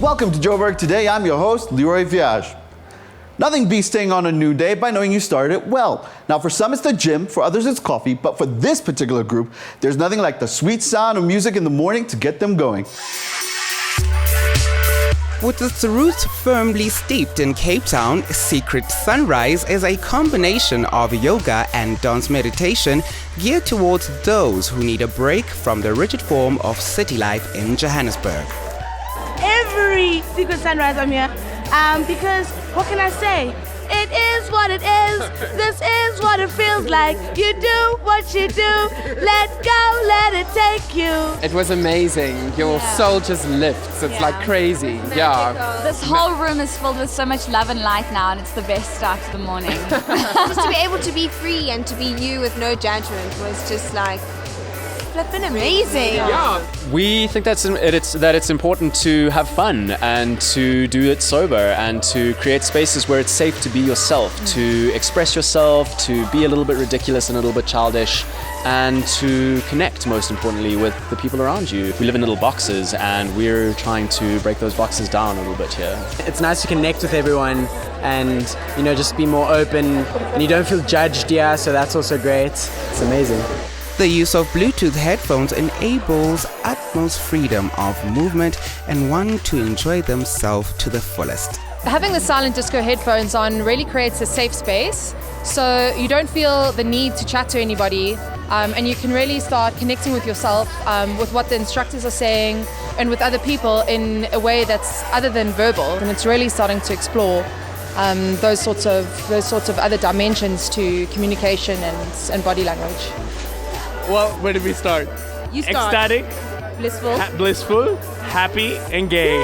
Welcome to Joburg Today. I'm your host, Leroy Viage. Nothing beats staying on a new day by knowing you started it well. Now, for some it's the gym, for others it's coffee, but for this particular group, there's nothing like the sweet sound of music in the morning to get them going. With its roots firmly steeped in Cape Town, Secret Sunrise is a combination of yoga and dance meditation geared towards those who need a break from the rigid form of city life in Johannesburg. Every Secret Sunrise I'm here because what can I say? It is what it is. This is what it feels like. You do what you do. Let go, let it take you. It was amazing. Your soul just lifts. It's like crazy. This whole room is filled with so much love and light now, and it's the best start to the morning. Just to be able to be free and to be you with no judgment was just like flippin' amazing. Yeah. We think that it's important to have fun and to do it sober and to create spaces where it's safe to be yourself, to express yourself, to be a little bit ridiculous and a little bit childish, and to connect, most importantly, with the people around you. We live in little boxes and we're trying to break those boxes down a little bit here. It's nice to connect with everyone and, just be more open, and you don't feel judged, so that's also great. It's amazing. The use of Bluetooth headphones enables utmost freedom of movement and one to enjoy themselves to the fullest. Having the silent disco headphones on really creates a safe space, so you don't feel the need to chat to anybody, and you can really start connecting with yourself, with what the instructors are saying and with other people in a way that's other than verbal, and it's really starting to explore those sorts of other dimensions to communication and body language. Well, where did we start? You start. Ecstatic, Blissful, happy, and gay.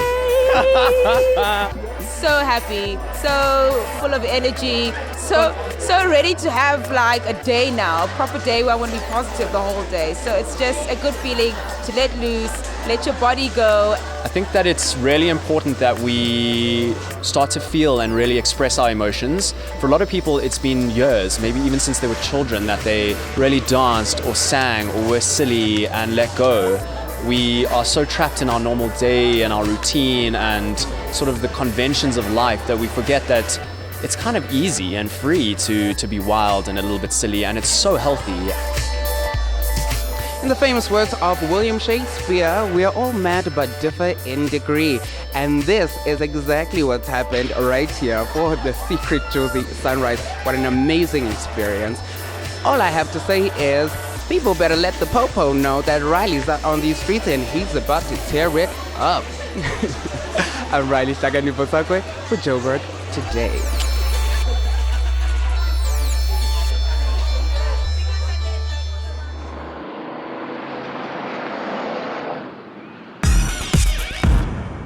so happy, so full of energy, so ready to have like a day now, a proper day where I want to be positive the whole day. So it's just a good feeling to let loose, let your body go. I think that it's really important that we start to feel and really express our emotions. For a lot of people, it's been years, maybe even since they were children, that they really danced or sang or were silly and let go. We are so trapped in our normal day and our routine and sort of the conventions of life that we forget that it's kind of easy and free to be wild and a little bit silly, and it's so healthy. In the famous words of William Shakespeare, we are all mad but differ in degree. And this is exactly what's happened right here for the Secret to the Sunrise. What an amazing experience. All I have to say is, people better let the Popo know that Riley's out on these streets and he's about to tear it up. I'm Riley Shaganipasakwe for Joburg Today.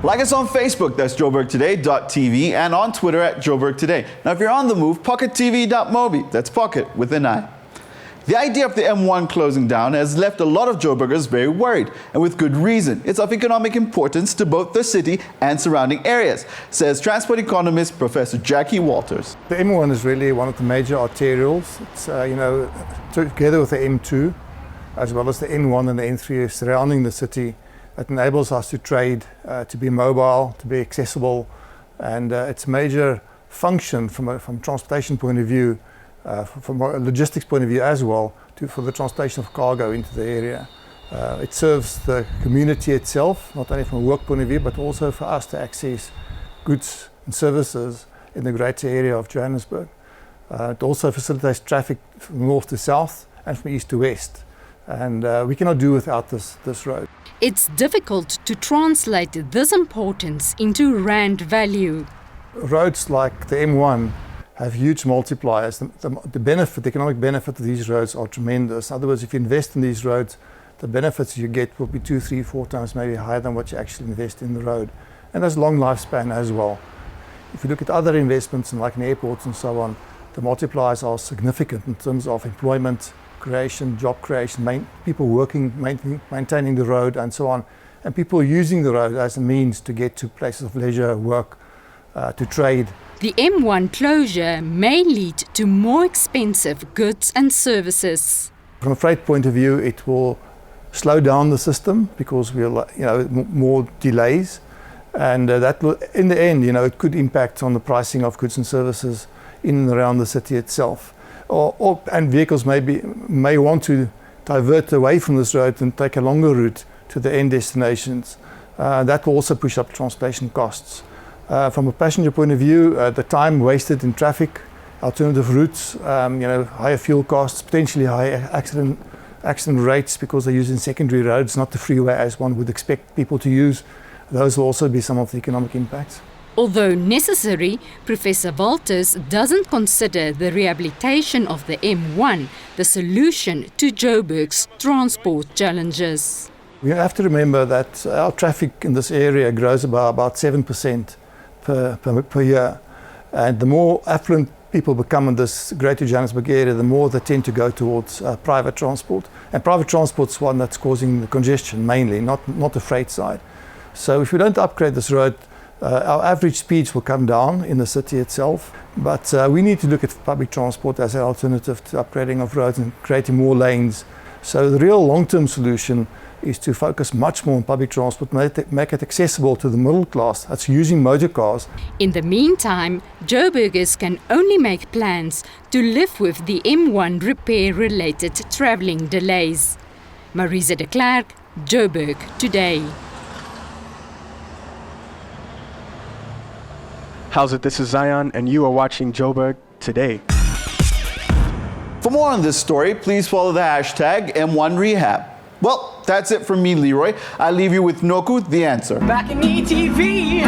Like us on Facebook, that's joburgtoday.tv, and on Twitter at Joburg Today. Now, if you're on the move, pockettv.mobi, that's pocket with an I. The idea of the M1 closing down has left a lot of Joburgers very worried, and with good reason. It's of economic importance to both the city and surrounding areas, says transport economist Professor Jackie Walters. The M1 is really one of the major arterials. It's, together with the M2, as well as the N1 and the N3 surrounding the city, it enables us to trade, to be mobile, to be accessible, and it's a major function from a transportation point of view, from a logistics point of view as well, for the transportation of cargo into the area. It serves the community itself, not only from a work point of view, but also for us to access goods and services in the greater area of Johannesburg. It also facilitates traffic from north to south and from east to west, and we cannot do without this road. It's difficult to translate this importance into rand value. Roads like the M1 have huge multipliers. The economic benefit of these roads are tremendous. In other words, if you invest in these roads, the benefits you get will be 2, 3, 4 times maybe higher than what you actually invest in the road. And there's long lifespan as well. If you look at other investments like in airports and so on, the multipliers are significant in terms of employment creation, job creation, people working, maintaining the road and so on, and people using the road as a means to get to places of leisure, work, to trade. The M1 closure may lead to more expensive goods and services. From a freight point of view, it will slow down the system because we'll, more delays. And that will, in the end, it could impact on the pricing of goods and services in and around the city itself. And vehicles may want to divert away from this road and take a longer route to the end destinations. That will also push up transportation costs. From a passenger point of view, the time wasted in traffic, alternative routes, higher fuel costs, potentially higher accident rates because they're using secondary roads, not the freeway as one would expect people to use. Those will also be some of the economic impacts. Although necessary, Professor Walters doesn't consider the rehabilitation of the M1 the solution to Joburg's transport challenges. We have to remember that our traffic in this area grows by about 7% per year. And the more affluent people become in this Greater Johannesburg area, the more they tend to go towards private transport. And private transport is one that's causing the congestion mainly, not the freight side. So if we don't upgrade this road, our average speeds will come down in the city itself. But we need to look at public transport as an alternative to upgrading of roads and creating more lanes. So the real long-term solution is to focus much more on public transport, make it accessible to the middle class that's using motor cars. In the meantime, Joburgers can only make plans to live with the M1 repair-related travelling delays. Marisa de Klerk, Joburg Today. How's it? This is Zion, and you are watching Joburg Today. For more on this story, please follow the hashtag M1Rehab. Well, that's it from me, Leroy. I leave you with Noku, the answer. Back in ETV.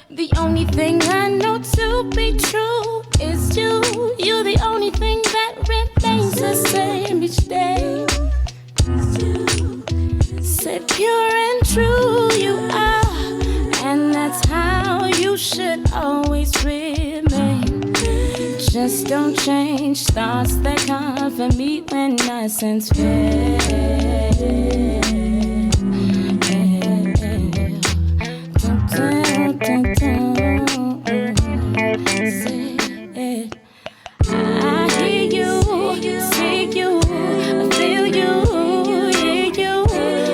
The only thing I know to be true is you. You're the only thing that remains the same each day. Said pure and true you are, and that's how you should always remain. Just don't change thoughts that comfort me when I sense fear. I hear you, see you, I feel you, hear you.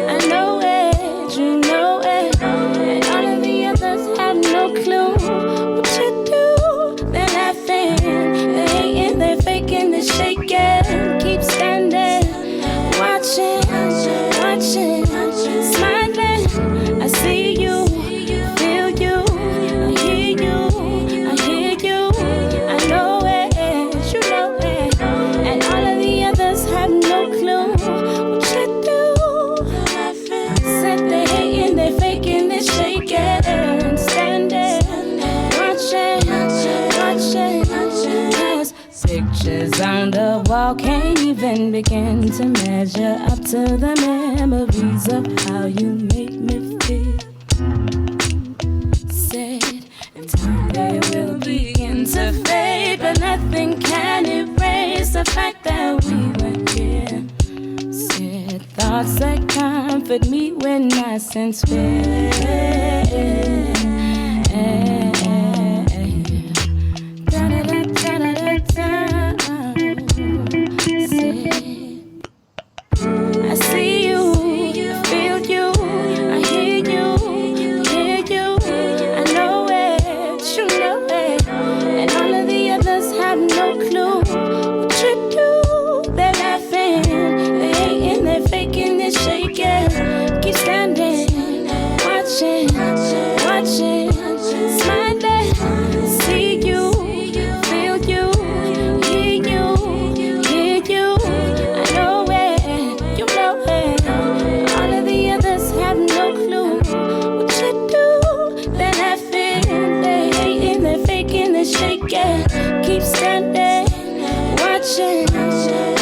I know it, you know it, and all of the others have no clue what you do. They're laughing, they're hating, they're faking, they're shaking. Keep standing, watching, smiling. I see you. Pictures on the wall can't even begin to measure up to the memories of how you make me feel. Said in time they will begin to fade, but nothing can erase the fact that we were here. Said thoughts that comfort me when I sense fear. I see you, feel you, I hear you, I know it, you know it, and all of the others have no clue what you do. They're laughing, they're hating, they're faking, they're shaking. Keep standing, watching, smiling.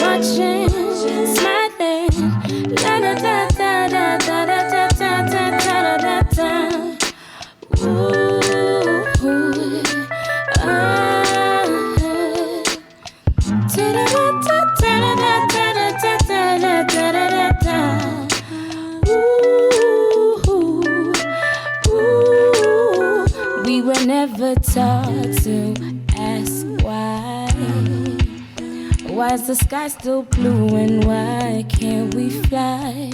watching, smiling. La da da da da da da da da da da da. Ooh, ah. We were never taught to ask why. Why is the sky still blue and why can't we fly?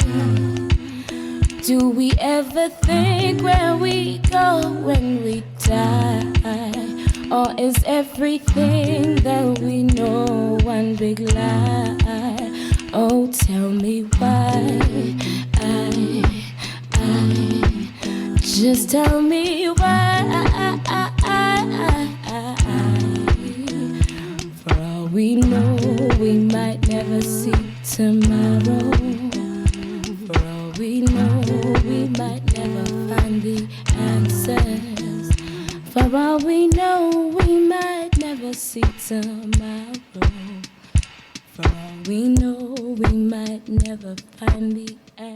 Do we ever think where we go when we die? Or is everything that we know one big lie? Oh, tell me why. Just tell me why. For all we know, we might never see tomorrow. For all we know, we might never find the answers. For all we know, we might never see tomorrow. For all we know, we might never find the answers.